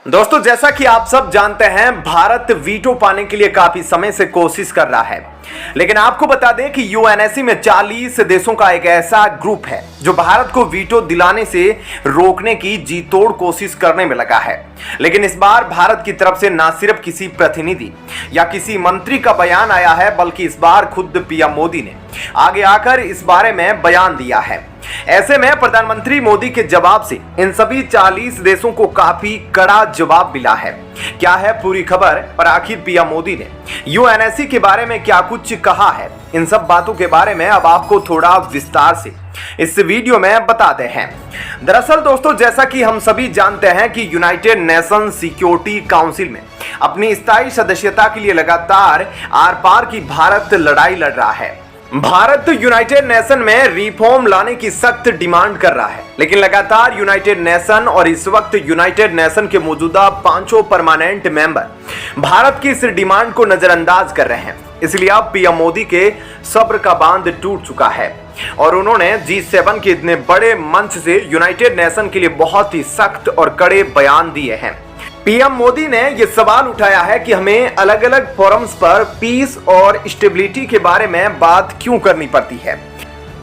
दोस्तों, जैसा कि आप सब जानते हैं, भारत वीटो पाने के लिए काफी समय से कोशिश कर रहा है। लेकिन आपको बता दें कि यूएनएससी में 40 देशों का एक ऐसा ग्रुप है जो भारत को वीटो दिलाने से रोकने की जी तोड़ कोशिश करने में लगा है। लेकिन इस बार भारत की तरफ से न सिर्फ किसी प्रतिनिधि या किसी मंत्री का बयान आया है, बल्कि इस बार खुद पीएम मोदी ने आगे आकर इस बारे में बयान दिया है। ऐसे में प्रधानमंत्री मोदी के जवाब से इन सभी 40 देशों को काफी कड़ा जवाब मिला है। क्या है पूरी खबर और आखिर पीएम मोदी ने यूएनएससी के बारे में क्या कुछ कहा है, इन सब बातों के बारे में अब आपको थोड़ा विस्तार से इस वीडियो में बताते हैं। दरअसल दोस्तों, जैसा कि हम सभी जानते हैं कि यूनाइटेड नेशन सिक्योरिटी काउंसिल में अपनी स्थायी सदस्यता के लिए लगातार आर पार की भारत लड़ाई लड़ रहा है। भारत यूनाइटेड नेशन में रिफॉर्म लाने की सख्त डिमांड कर रहा है, लेकिन लगातार यूनाइटेड नेशन और इस वक्त यूनाइटेड नेशन के मौजूदा 5 परमानेंट मेंबर भारत की इस डिमांड को नजरअंदाज कर रहे हैं। इसलिए अब पीएम मोदी के सब्र का बांध टूट चुका है और उन्होंने G7 के इतने बड़े मंच से यूनाइटेड नेशन के लिए बहुत ही सख्त और कड़े बयान दिए हैं। पीएम मोदी ने यह सवाल उठाया है कि हमें अलग अलग फोरम्स पर पीस और स्टेबिलिटी के बारे में बात क्यों करनी पड़ती है।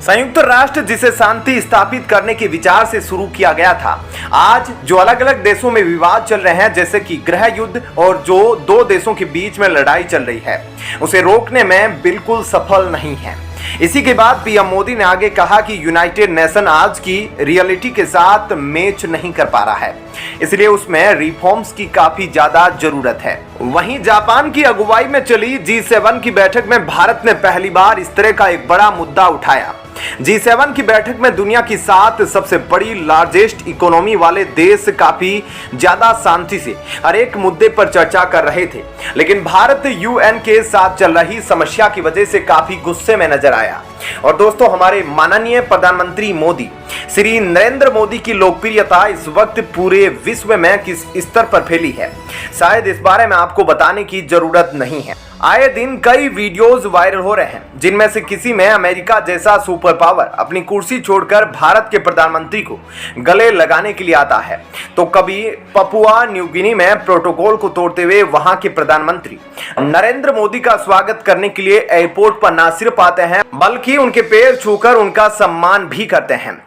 संयुक्त राष्ट्र जिसे शांति स्थापित करने के विचार से शुरू किया गया था, आज जो अलग अलग देशों में विवाद चल रहे हैं, जैसे कि गृह युद्ध और जो 2 देशों के बीच में लड़ाई चल रही है, उसे रोकने में बिल्कुल सफल नहीं है। इसी के बाद पीएम मोदी ने आगे कहा कि यूनाइटेड नेशन आज की रियलिटी के साथ मैच नहीं कर पा रहा है, इसलिए उसमें रिफॉर्म्स की काफी ज्यादा जरूरत है। वहीं जापान की अगुवाई में चली G7 की बैठक में भारत ने पहली बार इस तरह का एक बड़ा मुद्दा उठाया। G7 की बैठक में दुनिया की 7 सबसे बड़ी लार्जेस्ट इकोनॉमी वाले देश काफी ज्यादा शांति से हर एक मुद्दे पर चर्चा कर रहे थे, लेकिन भारत यूएन के साथ चल रही समस्या की वजह से काफी गुस्से में नजर आया। और दोस्तों, हमारे माननीय प्रधानमंत्री मोदी श्री नरेंद्र मोदी की लोकप्रियता इस वक्त पूरे विश्व में किस स्तर पर फैली है, शायद इस बारे में आपको बताने की जरूरत नहीं है। आए दिन कई वीडियोस वायरल हो रहे हैं, जिनमें से किसी में अमेरिका जैसा सुपर पावर अपनी कुर्सी छोड़कर भारत के प्रधानमंत्री को गले लगाने के लिए आता है, तो कभी पपुआ न्यू गिनी में प्रोटोकॉल को तोड़ते हुए वहां के प्रधानमंत्री नरेंद्र मोदी का स्वागत करने के लिए एयरपोर्ट पर न सिर्फ आते हैं, बल्कि उनके पैर छूकर उनका सम्मान भी करते हैं।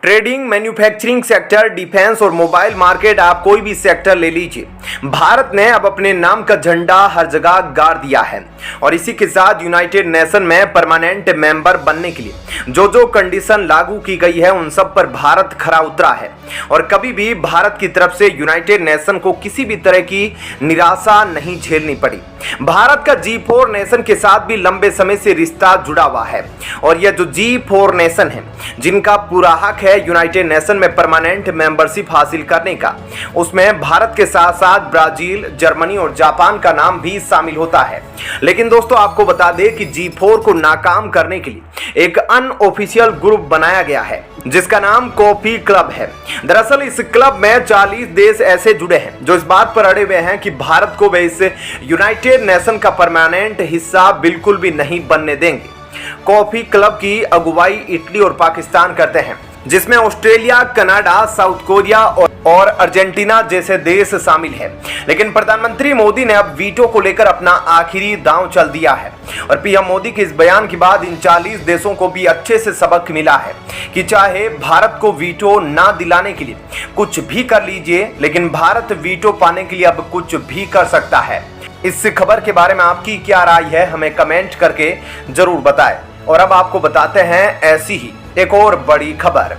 ट्रेडिंग, मैन्युफैक्चरिंग सेक्टर, डिफेंस और मोबाइल मार्केट, आप कोई भी सेक्टर ले लीजिए, भारत ने अब अपने नाम का झंडा हर जगह गाड़ दिया है। और इसी के साथ यूनाइटेड नेशन में परमानेंट मेंबर बनने के लिए जो जो कंडीशन लागू की गई है, उन सब पर भारत खरा उतरा है। और कभी भी भारत की तरफ से यूनाइटेड नेशन को किसी भी तरह की निराशा नहीं झेलनी पड़ी। भारत का G4 नेशन के साथ भी लंबे समय से रिश्ता जुड़ा हुआ है, और यह जो G4 नेशन है, जिनका पूरा हक है यूनाइटेड नेशन में परमानेंट मेंबरशिप हासिल करने का, उसमें भारत के साथ साथ ब्राजील, जर्मनी और जापान का नाम भी शामिल होता है। लेकिन दोस्तों, आपको बता दें कि G4 को नाकाम करने के लिए एक अनऑफिशियल ग्रुप बनाया गया है, जिसका नाम कॉफी क्लब है। दरअसल इस क्लब में 40 देश ऐसे जुड़े हैं जो इस बात पर अड़े हुए हैं कि भारत को वे इस यूनाइटेड नेशन का परमानेंट हिस्सा बिल्कुल भी नहीं बनने देंगे। कॉफी क्लब की अगुवाई इटली और पाकिस्तान करते हैं, जिसमें ऑस्ट्रेलिया, कनाडा, साउथ कोरिया और अर्जेंटीना जैसे देश शामिल हैं। लेकिन प्रधानमंत्री मोदी ने अब वीटो को लेकर अपना आखिरी दांव चल दिया है, और पीएम मोदी के इस बयान के बाद इन 40 देशों को भी अच्छे से सबक मिला है कि चाहे भारत को वीटो ना दिलाने के लिए कुछ भी कर लीजिए, लेकिन भारत वीटो पाने के लिए अब कुछ भी कर सकता है। इस खबर के बारे में आपकी क्या राय है, हमें कमेंट करके जरूर बताएं। और अब आपको बताते हैं ऐसी ही एक और बड़ी खबर।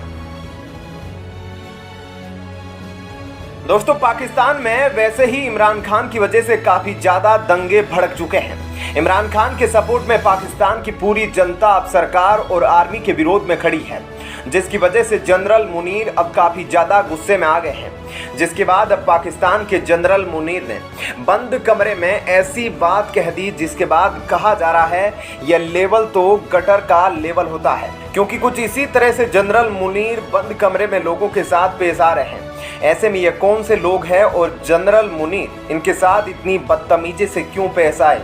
दोस्तों, पाकिस्तान में वैसे ही इमरान खान की वजह से काफी ज्यादा दंगे भड़क चुके हैं। इमरान खान के सपोर्ट में पाकिस्तान की पूरी जनता अब सरकार और आर्मी के विरोध में खड़ी है, जिसकी वजह से जनरल मुनीर अब काफी ज्यादा गुस्से में आ गए हैं। जिसके बाद अब पाकिस्तान के जनरल मुनीर ने बंद कमरे में ऐसी बात कह दी, जिसके बाद कहा जा रहा है यह लेवल तो गटर का लेवल होता है, क्योंकि कुछ इसी तरह से जनरल मुनीर बंद कमरे में लोगों के साथ पेश आ रहे हैं। ऐसे में ये कौन से लोग हैं और जनरल मुनीर इनके साथ इतनी बदतमीजी से क्यों पेश आए,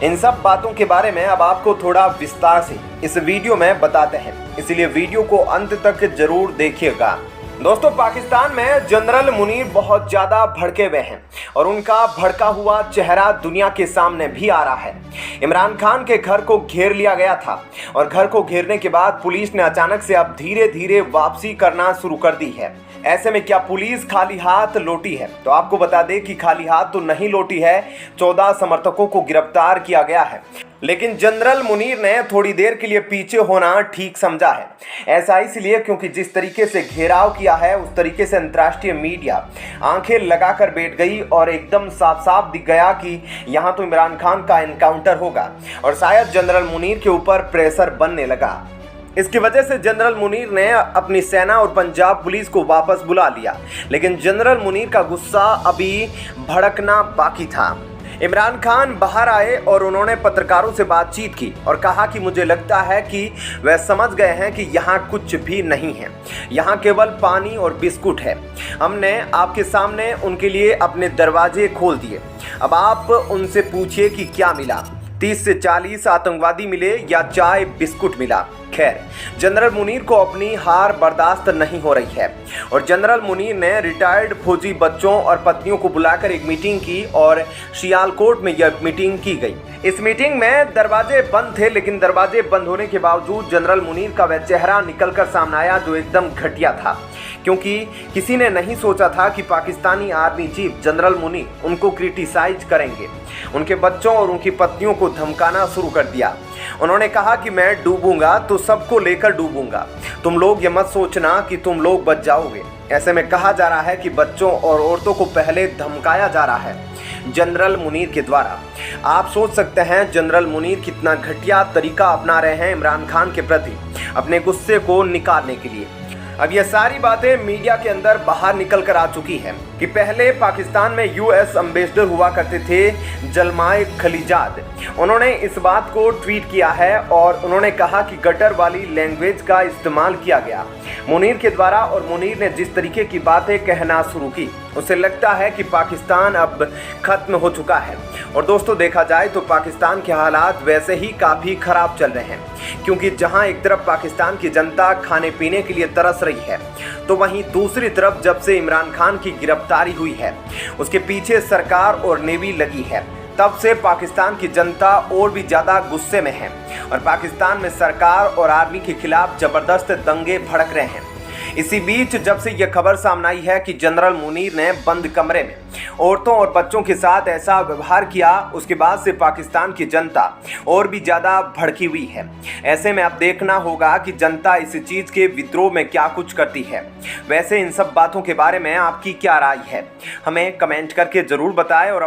इन सब बातों के बारे में अब आपको थोड़ा विस्तार से इस वीडियो में बताते हैं, इसलिए वीडियो को अंत तक जरूर देखिएगा। दोस्तों, पाकिस्तान में जनरल मुनीर बहुत ज्यादा भड़के हुए हैं और उनका भड़का हुआ चेहरा दुनिया के सामने भी आ रहा है। इमरान खान के घर को घेर लिया गया था और घर को घेरने के बाद पुलिस ने अचानक से अब धीरे धीरे वापसी करना शुरू कर दी है। ऐसे में क्या पुलिस खाली हाथ लौटी है? तो आपको बता दें कि खाली हाथ तो नहीं लौटी है। 14 समर्थकों को गिरफ्तार किया गया है, लेकिन जनरल मुनीर ने थोड़ी देर के लिए पीछे होना ठीक समझा है। ऐसा इसलिए क्योंकि जिस तरीके से घेराव किया है उस तरीके से अंतर्राष्ट्रीय मीडिया आंखें लगाकर बैठ गई और एकदम साफ साफ दिख गया कि यहाँ तो इमरान खान का एनकाउंटर होगा और शायद जनरल मुनीर के ऊपर प्रेशर बनने लगा। इसकी वजह से जनरल मुनीर ने अपनी सेना और पंजाब पुलिस को वापस बुला लिया, लेकिन जनरल मुनीर का गुस्सा अभी भड़कना बाकी था। इमरान खान बाहर आए और उन्होंने पत्रकारों से बातचीत की और कहा कि मुझे लगता है कि वह समझ गए हैं कि यहाँ कुछ भी नहीं है, यहाँ केवल पानी और बिस्कुट है। हमने आपके सामने उनके लिए अपने दरवाजे खोल दिए, अब आप उनसे पूछिए कि क्या मिला। 30 से 40 आतंकवादी मिले या चाय बिस्कुट मिला। खैर, जनरल मुनीर को अपनी हार बर्दाश्त नहीं हो रही है और जनरल मुनीर ने रिटायर्ड फौजी बच्चों और पत्नियों को बुलाकर एक मीटिंग की और सियालकोट में यह मीटिंग की गई। इस मीटिंग में दरवाजे बंद थे, लेकिन दरवाजे बंद होने के बावजूद जनरल मुनीर का वह चेहरा निकलकर सामने आया जो एकदम घटिया था, क्योंकि किसी ने नहीं सोचा था कि Pakistani army chief general Munir उनको क्रिटिसाइज करेंगे। उनके बच्चों और उनकी पत्नियों को धमकाना शुरू कर दिया। उन्होंने कहा कि मैं डूबूंगा तो सबको लेकर डूबूंगा, तुम लोग ये मत सोचना कि तुम लोग बच जाओगे। ऐसे में कहा जा रहा है कि बच्चों और औरतों को पहले धमकाया जा रहा है जनरल मुनीर के द्वारा। आप सोच सकते हैं जनरल मुनीर कितना घटिया तरीका अपना रहे हैं इमरान खान के प्रति अपने गुस्से को निकालने के लिए। अब ये सारी बातें मीडिया के अंदर बाहर निकल कर आ चुकी हैं कि पहले पाकिस्तान में यूएस एम्बेसडर हुआ करते थे जलमाय खलीजाद। उन्होंने इस बात को ट्वीट किया है और उन्होंने कहा कि गटर वाली लैंग्वेज का इस्तेमाल किया गया मुनीर के द्वारा, और मुनीर ने जिस तरीके की बातें कहना शुरू की उसे लगता है कि पाकिस्तान अब खत्म हो चुका है। और दोस्तों, देखा जाए तो पाकिस्तान के हालात वैसे ही काफ़ी ख़राब चल रहे हैं, क्योंकि जहां एक तरफ पाकिस्तान की जनता खाने पीने के लिए तरस रही है, तो वहीं दूसरी तरफ जब से इमरान खान की गिरफ्तारी हुई है उसके पीछे सरकार और नेवी लगी है। तब से पाकिस्तान की जनता और भी ज़्यादा गुस्से में है और पाकिस्तान में सरकार और आर्मी के खिलाफ ज़बरदस्त दंगे भड़क रहे हैं। इसी बीच जब से यह खबर सामने आई है कि जनरल मुनीर ने बंद कमरे में औरतों और बच्चों के साथ ऐसा व्यवहार किया, उसके बाद से पाकिस्तान की जनता और भी ज़्यादा भड़की हुई है। ऐसे में अब देखना होगा कि जनता इस चीज़ के विद्रोह में क्या कुछ करती है। वैसे इन सब बातों के बारे में आपकी क्या राय है, हमें कमेंट करके ज़रूर बताएं। और